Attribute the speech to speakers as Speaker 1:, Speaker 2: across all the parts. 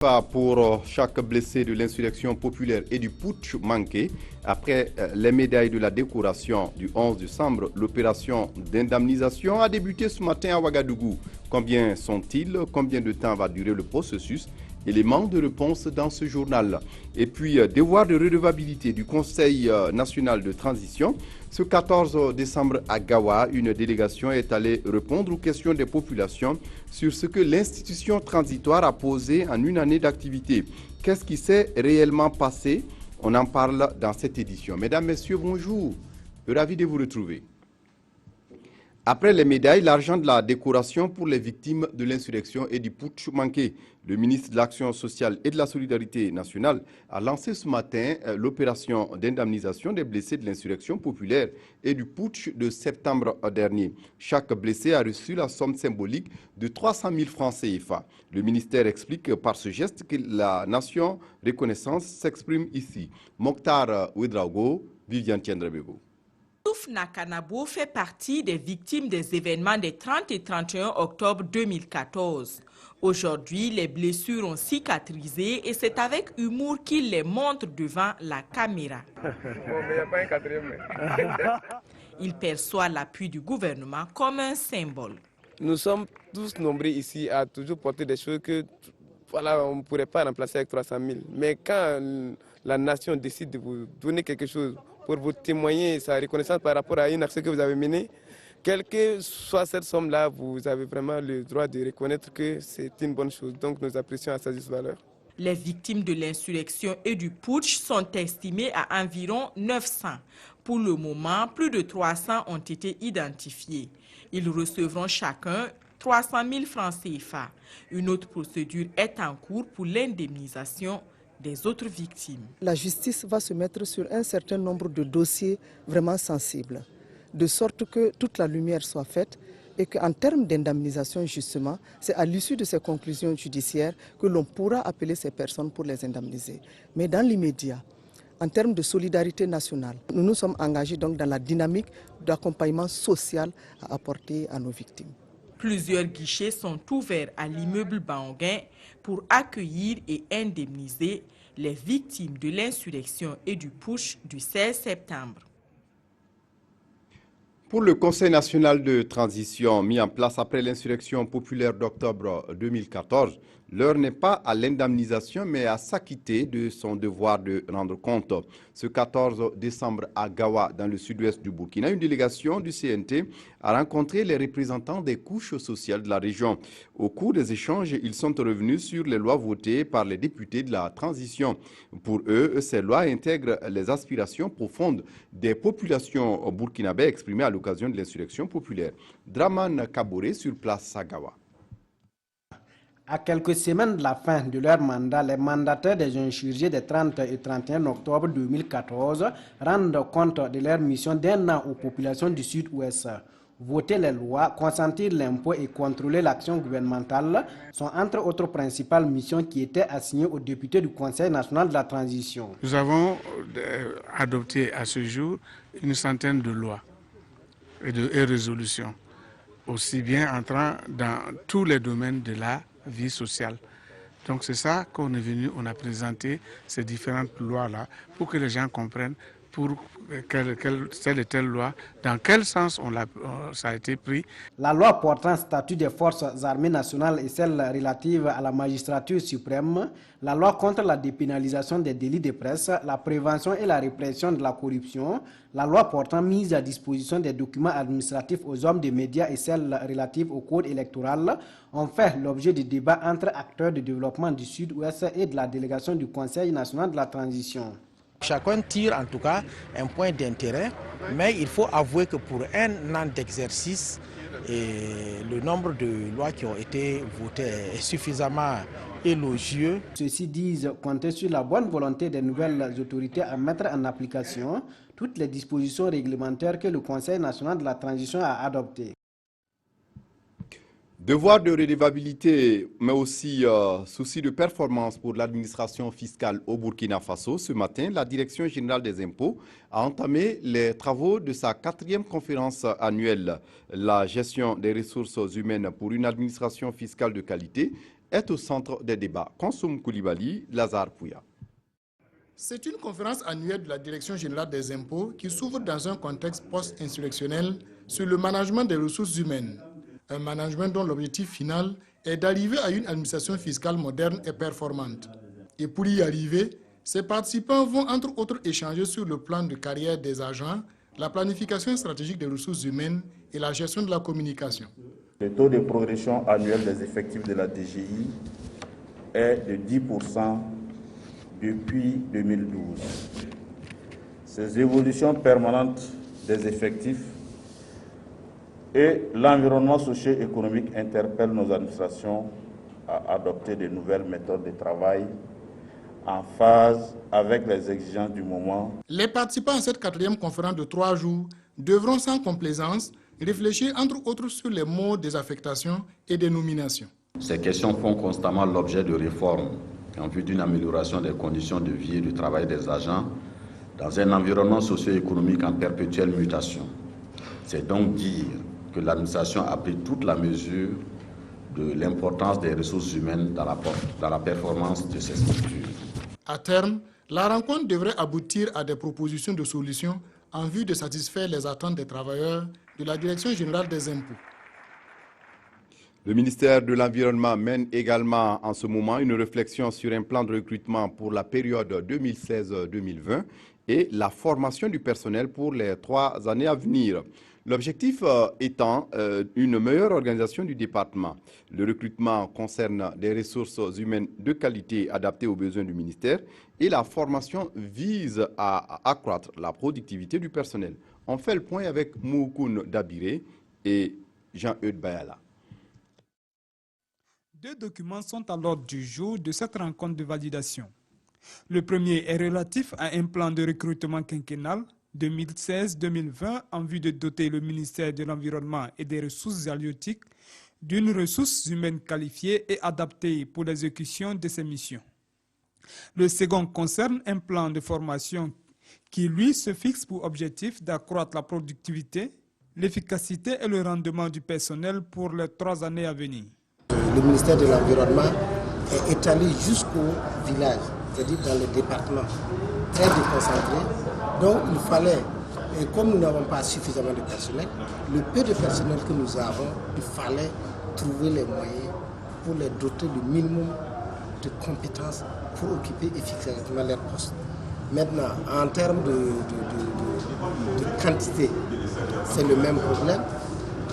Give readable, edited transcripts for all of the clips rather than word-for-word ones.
Speaker 1: Pas pour chaque blessé de l'insurrection populaire et du putsch manqué. Après les médailles de la décoration du 11 décembre, l'opération d'indemnisation a débuté ce matin à Ouagadougou. Combien sont-ils? Combien de temps va durer le processus? Éléments de réponse dans ce journal. Et puis, devoir de redevabilité du Conseil national de transition. Ce 14 décembre à Gawa, une délégation est allée répondre aux questions des populations sur ce que l'institution transitoire a posé en une année d'activité. Qu'est-ce qui s'est réellement passé? On en parle dans cette édition. Mesdames, Messieurs, bonjour. Ravi de vous retrouver. Après les médailles, l'argent de la décoration pour les victimes de l'insurrection et du putsch manqué. Le ministre de l'Action sociale et de la Solidarité nationale a lancé ce matin l'opération d'indemnisation des blessés de l'insurrection populaire et du putsch de septembre dernier. Chaque blessé a reçu la somme symbolique de 300 000 francs CFA. Le ministère explique par ce geste que la nation reconnaissance s'exprime ici. Mokhtar Ouedraogo, Viviane Tiendrebego.
Speaker 2: Touf Nakanabo fait partie des victimes des événements des 30 et 31 octobre 2014. Aujourd'hui, les blessures ont cicatrisé et c'est avec humour qu'il les montre devant la caméra. Il perçoit l'appui du gouvernement comme un symbole.
Speaker 3: Nous sommes tous nombreux ici à toujours porter des choses que voilà, on ne pourrait pas remplacer avec 300 000. Mais quand la nation décide de vous donner quelque chose pour vous témoigner sa reconnaissance par rapport à une action que vous avez menée, quelle que soit cette somme-là, vous avez vraiment le droit de reconnaître que c'est une bonne chose. Donc nous apprécions à sa juste valeur.
Speaker 2: Les victimes de l'insurrection et du putsch sont estimées à environ 900. Pour le moment, plus de 300 ont été identifiés. Ils recevront chacun 300 000 francs CFA. Une autre procédure est en cours pour l'indemnisation des autres victimes.
Speaker 4: La justice va se mettre sur un certain nombre de dossiers vraiment sensibles, de sorte que toute la lumière soit faite et qu'en termes d'indemnisation, justement, c'est à l'issue de ces conclusions judiciaires que l'on pourra appeler ces personnes pour les indemniser. Mais dans l'immédiat, en termes de solidarité nationale, nous nous sommes engagés donc dans la dynamique d'accompagnement social à apporter à nos victimes.
Speaker 2: Plusieurs guichets sont ouverts à l'immeuble Baonguin pour accueillir et indemniser les victimes de l'insurrection et du putsch du 16 septembre.
Speaker 1: Pour le Conseil national de transition mis en place après l'insurrection populaire d'octobre 2014, l'heure n'est pas à l'indemnisation mais à s'acquitter de son devoir de rendre compte. Ce 14 décembre à Gawa, dans le sud-ouest du Burkina, une délégation du CNT a rencontré les représentants des couches sociales de la région. Au cours des échanges, ils sont revenus sur les lois votées par les députés de la transition. Pour eux, ces lois intègrent les aspirations profondes des populations burkinabées exprimées à l'occasion de l'insurrection populaire. Draman Kabore sur place à Gawa.
Speaker 5: À quelques semaines de la fin de leur mandat, les mandataires des insurgés des 30 et 31 octobre 2014 rendent compte de leur mission d'un an aux populations du Sud-Ouest. Voter les lois, consentir l'impôt et contrôler l'action gouvernementale sont entre autres principales missions qui étaient assignées aux députés du Conseil national de la transition.
Speaker 6: Nous avons adopté à ce jour une centaine de lois et résolutions, aussi bien entrant dans tous les domaines de la vie sociale. Donc c'est ça qu'on est venu, on a présenté ces différentes lois-là pour que les gens comprennent pour telle et telle loi, dans quel sens ça a été pris.
Speaker 5: La loi portant statut des forces armées nationales et celle relative à la magistrature suprême, la loi contre la dépénalisation des délits de presse, la prévention et la répression de la corruption, la loi portant mise à disposition des documents administratifs aux hommes des médias et celle relative au code électoral ont fait l'objet de débats entre acteurs de développement du Sud-Ouest et de la délégation du Conseil national de la transition.
Speaker 7: Chacun tire en tout cas un point d'intérêt, mais il faut avouer que pour un an d'exercice, le nombre de lois qui ont été votées est suffisamment élogieux.
Speaker 5: Ceux-ci disent compter sur la bonne volonté des nouvelles autorités à mettre en application toutes les dispositions réglementaires que le Conseil national de la transition a adoptées.
Speaker 1: Devoir de redevabilité, mais aussi souci de performance pour l'administration fiscale au Burkina Faso. Ce matin, la Direction générale des impôts a entamé les travaux de sa 4e conférence annuelle. La gestion des ressources humaines pour une administration fiscale de qualité est au centre des débats. Konsoum Koulibaly, Lazare Pouya.
Speaker 8: C'est une conférence annuelle de la Direction générale des impôts qui s'ouvre dans un contexte post-insurrectionnel sur le management des ressources humaines. Un management dont l'objectif final est d'arriver à une administration fiscale moderne et performante. Et pour y arriver, ces participants vont entre autres échanger sur le plan de carrière des agents, la planification stratégique des ressources humaines et la gestion de la communication.
Speaker 9: Le taux de progression annuel des effectifs de la DGI est de 10% depuis 2012. Ces évolutions permanentes des effectifs et l'environnement socio-économique interpellent nos administrations à adopter de nouvelles méthodes de travail en phase avec les exigences du moment.
Speaker 8: Les participants à cette 4e conférence de 3 jours devront sans complaisance réfléchir entre autres sur les modes des affectations et des nominations.
Speaker 10: Ces questions font constamment l'objet de réformes en vue d'une amélioration des conditions de vie et du travail des agents dans un environnement socio-économique en perpétuelle mutation. C'est donc dire que l'administration a pris toute la mesure de l'importance des ressources humaines dans la performance de ces structures.
Speaker 8: À terme, la rencontre devrait aboutir à des propositions de solutions en vue de satisfaire les attentes des travailleurs de la Direction générale des impôts.
Speaker 1: Le ministère de l'Environnement mène également en ce moment une réflexion sur un plan de recrutement pour la période 2016-2020 et la formation du personnel pour les 3 années à venir. L'objectif étant une meilleure organisation du département. Le recrutement concerne des ressources humaines de qualité adaptées aux besoins du ministère et la formation vise à accroître la productivité du personnel. On fait le point avec Moukoun Dabiré et Jean-Eudes Bayala.
Speaker 11: 2 documents sont à l'ordre du jour de cette rencontre de validation. Le premier est relatif à un plan de recrutement quinquennal 2016-2020 en vue de doter le ministère de l'Environnement et des Ressources halieutiques d'une ressource humaine qualifiée et adaptée pour l'exécution de ses missions. Le second concerne un plan de formation qui, lui, se fixe pour objectif d'accroître la productivité, l'efficacité et le rendement du personnel pour les 3 années à venir.
Speaker 12: Le ministère de l'Environnement est étalé jusqu'au village, c'est-à-dire dans le département, très déconcentré. Donc il fallait, et comme nous n'avons pas suffisamment de personnel, le peu de personnel que nous avons, il fallait trouver les moyens pour les doter du minimum de compétences pour occuper efficacement leurs postes. Maintenant, en termes de quantité, c'est le même problème.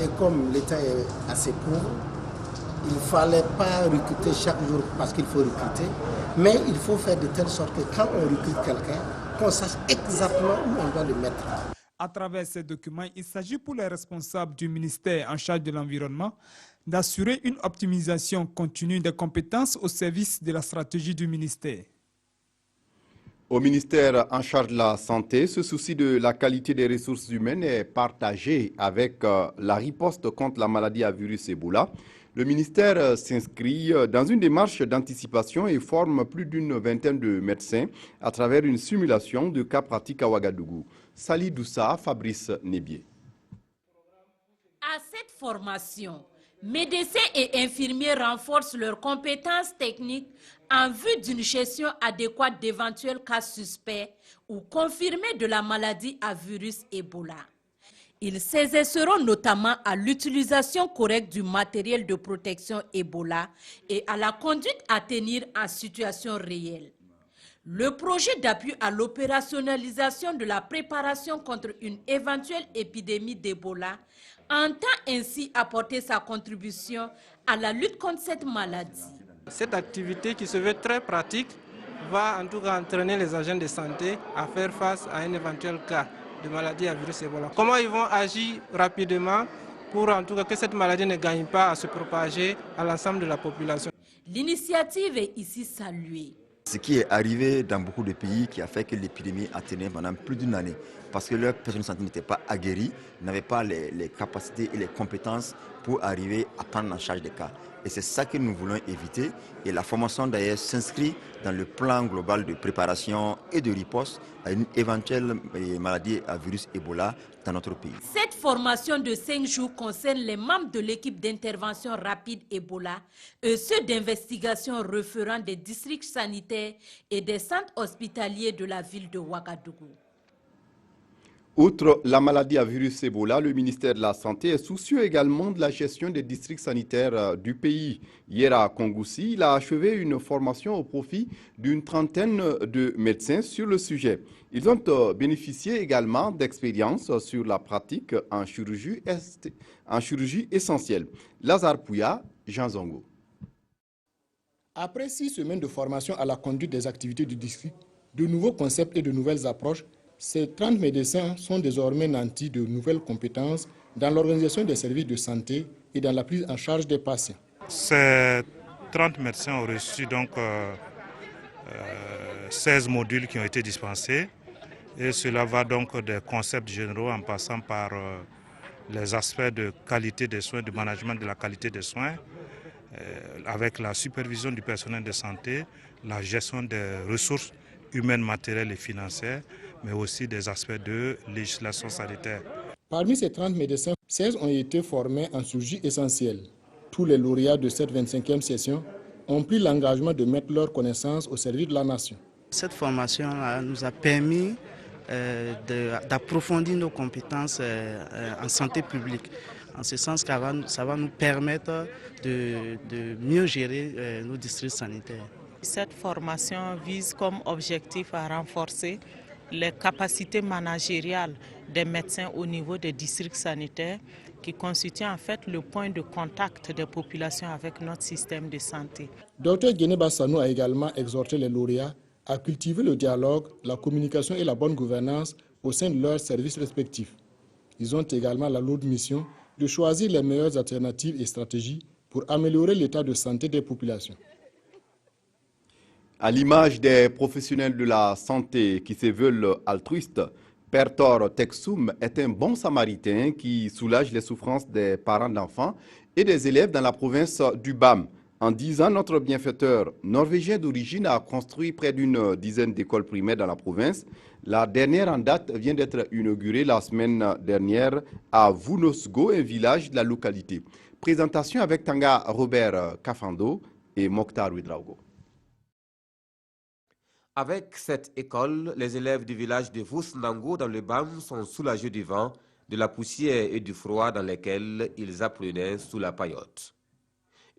Speaker 12: Et comme l'État est assez pauvre, il ne fallait pas recruter chaque jour parce qu'il faut recruter, mais il faut faire de telle sorte que quand on recrute quelqu'un, qu'on sache exactement où on doit le mettre.
Speaker 11: À travers ces documents, il s'agit pour les responsables du ministère en charge de l'environnement d'assurer une optimisation continue des compétences au service de la stratégie du ministère.
Speaker 1: Au ministère en charge de la santé, ce souci de la qualité des ressources humaines est partagé avec la riposte contre la maladie à virus Ebola. Le ministère s'inscrit dans une démarche d'anticipation et forme plus d'une vingtaine de médecins à travers une simulation de cas pratiques à Ouagadougou. Sali Doussa, Fabrice Nébier.
Speaker 13: À cette formation, médecins et infirmiers renforcent leurs compétences techniques en vue d'une gestion adéquate d'éventuels cas suspects ou confirmés de la maladie à virus Ebola. Ils s'exerceront notamment à l'utilisation correcte du matériel de protection Ebola et à la conduite à tenir en situation réelle. Le projet d'appui à l'opérationnalisation de la préparation contre une éventuelle épidémie d'Ebola entend ainsi apporter sa contribution à la lutte contre cette maladie.
Speaker 14: Cette activité qui se veut très pratique va en tout cas entraîner les agents de santé à faire face à un éventuel cas de maladie à virus Ebola. Comment ils vont agir rapidement pour en tout cas que cette maladie ne gagne pas à se propager à l'ensemble de la population.
Speaker 13: L'initiative est ici saluée.
Speaker 15: Ce qui est arrivé dans beaucoup de pays qui a fait que l'épidémie a tenu pendant plus d'une année parce que leur personnel de santé n'était pas aguerri, n'avait pas les capacités et les compétences pour arriver à prendre en charge des cas. Et c'est ça que nous voulons éviter. Et la formation d'ailleurs s'inscrit dans le plan global de préparation et de riposte à une éventuelle maladie à virus Ebola dans notre pays.
Speaker 13: Cette formation de 5 jours concerne les membres de l'équipe d'intervention rapide Ebola et ceux d'investigation référents des districts sanitaires et des centres hospitaliers de la ville de Ouagadougou.
Speaker 1: Outre la maladie à virus Ebola, le ministère de la Santé est soucieux également de la gestion des districts sanitaires du pays. Hier à Kongoussi, il a achevé une formation au profit d'une trentaine de médecins sur le sujet. Ils ont bénéficié également d'expériences sur la pratique en chirurgie essentielle. Lazare Pouya, Jean Zongo.
Speaker 8: Après 6 semaines de formation à la conduite des activités du district, de nouveaux concepts et de nouvelles approches, ces 30 médecins sont désormais nantis de nouvelles compétences dans l'organisation des services de santé et dans la prise en charge des patients.
Speaker 16: Ces 30 médecins ont reçu donc 16 modules qui ont été dispensés et cela va donc des concepts généraux en passant par les aspects de qualité des soins, de management de la qualité des soins, avec la supervision du personnel de santé, la gestion des ressources humaines, matérielles et financières, mais aussi des aspects de législation sanitaire.
Speaker 8: Parmi ces 30 médecins, 16 ont été formés en chirurgie essentielle. Tous les lauréats de cette 25e session ont pris l'engagement de mettre leurs connaissances au service de la nation.
Speaker 17: Cette formation nous a permis d'approfondir nos compétences en santé publique. En ce sens, ça va nous permettre de mieux gérer nos districts sanitaires.
Speaker 18: Cette formation vise comme objectif à renforcer les capacités managériales des médecins au niveau des districts sanitaires qui constituent en fait le point de contact des populations avec notre système de santé.
Speaker 8: Dr Guénéba Sanou a également exhorté les lauréats à cultiver le dialogue, la communication et la bonne gouvernance au sein de leurs services respectifs. Ils ont également la lourde mission de choisir les meilleures alternatives et stratégies pour améliorer l'état de santé des populations.
Speaker 1: À l'image des professionnels de la santé qui se veulent altruistes, Pertor Texum est un bon samaritain qui soulage les souffrances des parents d'enfants et des élèves dans la province du BAM. En 10 ans, notre bienfaiteur norvégien d'origine a construit près d'une dizaine d'écoles primaires dans la province. La dernière en date vient d'être inaugurée la semaine dernière à Vunosgo, un village de la localité. Présentation avec Tanga Robert Kafando et Mokhtar Ouedraogo.
Speaker 19: Avec cette école, les élèves du village de Vusnango dans le BAM sont soulagés du vent, de la poussière et du froid dans lesquels ils apprenaient sous la paillote.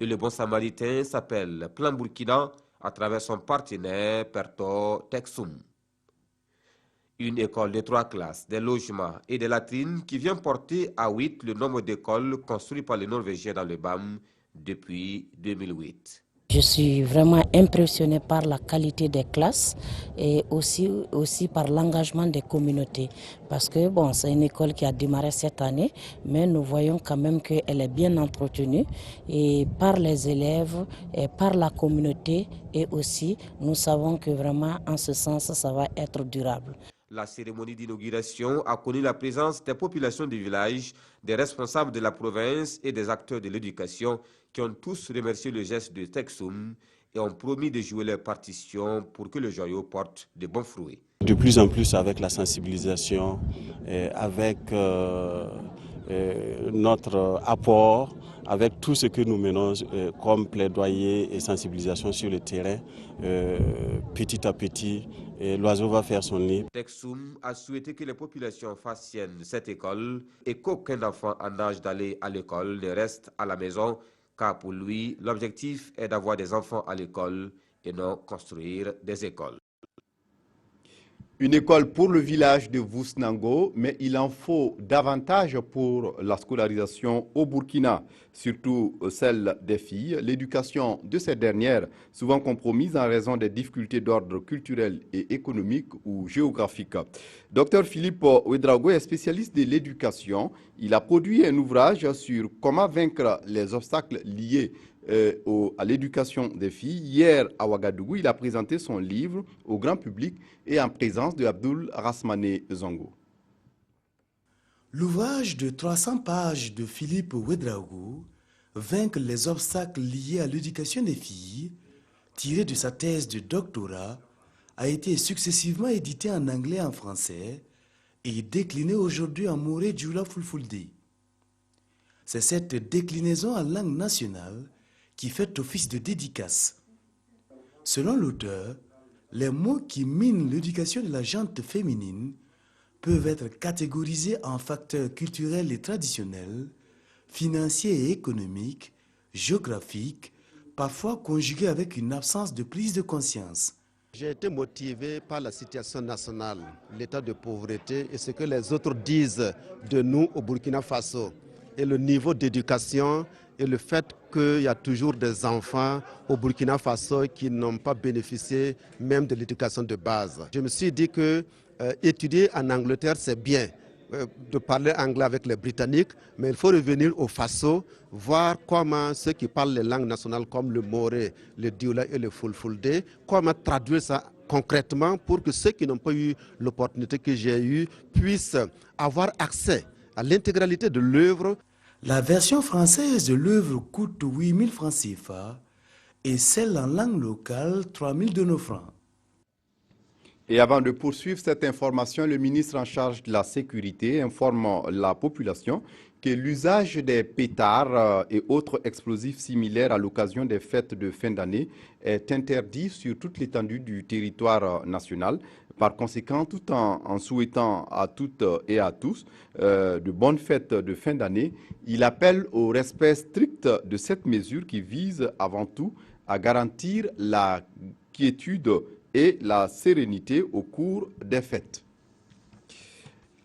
Speaker 19: Et le bon samaritain s'appelle Plan Burkina à travers son partenaire Pertor Texum. Une école de 3 classes, des logements et des latrines qui vient porter à 8 le nombre d'écoles construites par les Norvégiens dans le BAM depuis 2008.
Speaker 20: Je suis vraiment impressionnée par la qualité des classes et aussi par l'engagement des communautés. Parce que bon, c'est une école qui a démarré cette année, mais nous voyons quand même qu'elle est bien entretenue et par les élèves et par la communauté, et aussi nous savons que vraiment en ce sens ça va être durable.
Speaker 19: La cérémonie d'inauguration a connu la présence des populations du village, des responsables de la province et des acteurs de l'éducation qui ont tous remercié le geste de Texum et ont promis de jouer leur partition pour que le joyau porte de bons fruits.
Speaker 21: De plus en plus avec la sensibilisation, avec notre apport, avec tout ce que nous menons comme plaidoyer et sensibilisation sur le terrain, petit à petit, l'oiseau va faire son nid.
Speaker 19: Texum a souhaité que les populations fassent sienne cette école et qu'aucun enfant en âge d'aller à l'école ne reste à la maison, car pour lui, l'objectif est d'avoir des enfants à l'école et non construire des écoles.
Speaker 1: Une école pour le village de Vusnango, mais il en faut davantage pour la scolarisation au Burkina, surtout celle des filles. L'éducation de ces dernières, souvent compromise en raison des difficultés d'ordre culturel et économique ou géographique. Dr Philippe Ouedraogo est spécialiste de l'éducation. Il a produit un ouvrage sur comment vaincre les obstacles liés à l'éducation des filles. Hier, à Ouagadougou, il a présenté son livre au grand public et en présence de Abdoul Rasmane Zongo.
Speaker 22: L'ouvrage de 300 pages de Philippe Ouedraogo, Vaincre les obstacles liés à l'éducation des filles, tiré de sa thèse de doctorat, a été successivement édité en anglais et en français et décliné aujourd'hui en Moré Djoula Fulfulde. C'est cette déclinaison en langue nationale qui fait office de dédicace. Selon l'auteur, les mots qui minent l'éducation de la gente féminine peuvent être catégorisés en facteurs culturels et traditionnels, financiers et économiques, géographiques, parfois conjugués avec une absence de prise de conscience.
Speaker 3: J'ai été motivé par la situation nationale, l'état de pauvreté et ce que les autres disent de nous au Burkina Faso. Et le niveau d'éducation et le fait qu'il y a toujours des enfants au Burkina Faso qui n'ont pas bénéficié même de l'éducation de base. Je me suis dit que étudier en Angleterre, c'est bien, de parler anglais avec les Britanniques, mais il faut revenir au Faso, voir comment ceux qui parlent les langues nationales comme le Moré, le Dioula et le Fulfulde, comment traduire ça concrètement pour que ceux qui n'ont pas eu l'opportunité que j'ai eue puissent avoir accès à l'intégralité de l'œuvre.
Speaker 22: La version française de l'œuvre coûte 8 000 francs CFA et celle en langue locale 3 000 de nos francs.
Speaker 1: Et avant de poursuivre cette information, le ministre en charge de la sécurité informe la population que l'usage des pétards et autres explosifs similaires à l'occasion des fêtes de fin d'année est interdit sur toute l'étendue du territoire national. Par conséquent, tout en souhaitant à toutes et à tous de bonnes fêtes de fin d'année, il appelle au respect strict de cette mesure qui vise avant tout à garantir la quiétude et la sérénité au cours des fêtes.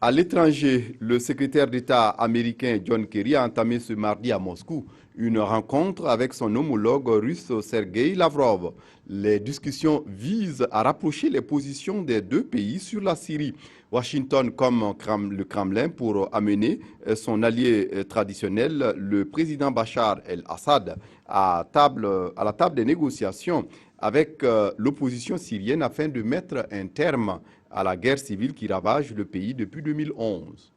Speaker 1: À l'étranger, le secrétaire d'État américain John Kerry a entamé ce mardi à Moscou une rencontre avec son homologue russe Sergei Lavrov. Les discussions visent à rapprocher les positions des deux pays sur la Syrie. Washington comme le Kremlin pour amener son allié traditionnel, le président Bachar el-Assad, à la table des négociations avec l'opposition syrienne afin de mettre un terme à la guerre civile qui ravage le pays depuis 2011.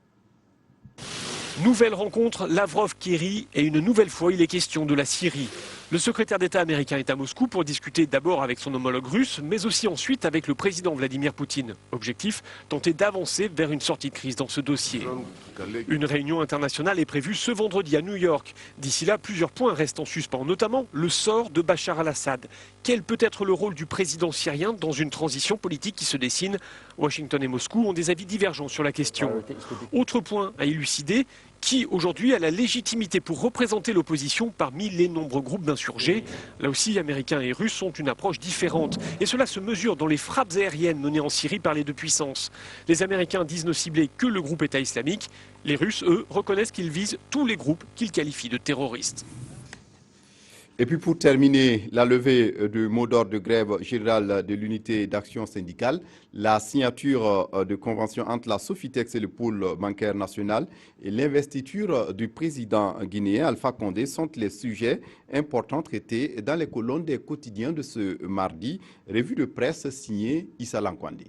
Speaker 4: Nouvelle rencontre, Lavrov-Kerry, et une nouvelle fois, il est question de la Syrie. Le secrétaire d'État américain est à Moscou pour discuter d'abord avec son homologue russe, mais aussi ensuite avec le président Vladimir Poutine. Objectif, tenter d'avancer vers une sortie de crise dans ce dossier. Une réunion internationale est prévue ce vendredi à New York. D'ici là, plusieurs points restent en suspens, notamment le sort de Bachar al-Assad. Quel peut être le rôle du président syrien dans une transition politique qui se dessine? Washington et Moscou ont des avis divergents sur la question. Autre point à élucider, qui aujourd'hui a la légitimité pour représenter l'opposition parmi les nombreux groupes d'insurgés. Là aussi, Américains et Russes ont une approche différente. Et cela se mesure dans les frappes aériennes menées en Syrie par les deux puissances. Les Américains disent ne cibler que le groupe État islamique. Les Russes, eux, reconnaissent qu'ils visent tous les groupes qu'ils qualifient de terroristes.
Speaker 1: Et puis pour terminer, la levée du mot d'ordre de grève générale de l'unité d'action syndicale, la signature de convention entre la Sofitex et le pôle bancaire national et l'investiture du président guinéen Alpha Condé sont les sujets importants traités dans les colonnes des quotidiens de ce mardi. Revue de presse signée Issa Lankwandé.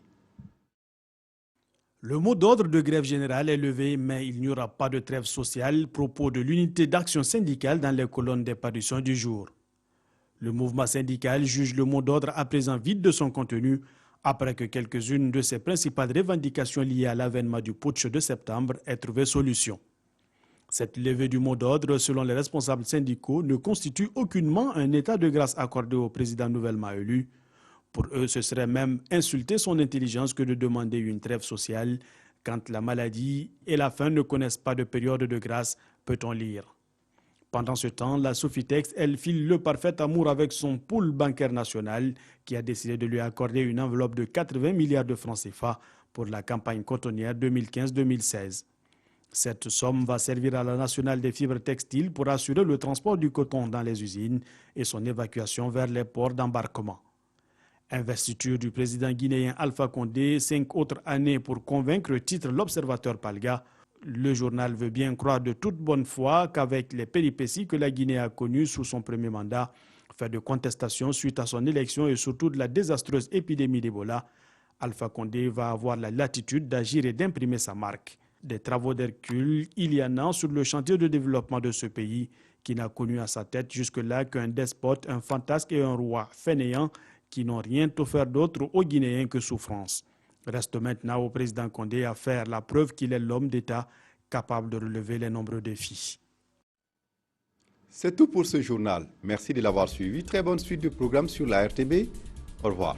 Speaker 23: Le mot d'ordre de grève générale est levé, mais il n'y aura pas de trêve sociale, propos de l'unité d'action syndicale dans les colonnes des parutions du jour. Le mouvement syndical juge le mot d'ordre à présent vide de son contenu, après que quelques-unes de ses principales revendications liées à l'avènement du putsch de septembre aient trouvé solution. Cette levée du mot d'ordre, selon les responsables syndicaux, ne constitue aucunement un état de grâce accordé au président nouvellement élu. Pour eux, ce serait même insulter son intelligence que de demander une trêve sociale. Quand la maladie et la faim ne connaissent pas de période de grâce, peut-on lire. Pendant ce temps, la Sofitex, elle file le parfait amour avec son pool bancaire national qui a décidé de lui accorder une enveloppe de 80 milliards de francs CFA pour la campagne cotonnière 2015-2016. Cette somme va servir à la nationale des fibres textiles pour assurer le transport du coton dans les usines et son évacuation vers les ports d'embarquement. Investiture du président guinéen Alpha Condé, 5 autres années pour convaincre, titre l'Observateur Palga. Le journal veut bien croire de toute bonne foi qu'avec les péripéties que la Guinée a connues sous son premier mandat, fait de contestation suite à son élection et surtout de la désastreuse épidémie d'Ebola, Alpha Condé va avoir la latitude d'agir et d'imprimer sa marque. Des travaux d'Hercule, il y en a sur le chantier de développement de ce pays qui n'a connu à sa tête jusque-là qu'un despote, un fantasque et un roi fainéant qui n'ont rien offert d'autre aux Guinéens que souffrance. Reste maintenant au président Condé à faire la preuve qu'il est l'homme d'État capable de relever les nombreux défis.
Speaker 1: C'est tout pour ce journal. Merci de l'avoir suivi. Très bonne suite de programmes sur la RTB. Au revoir.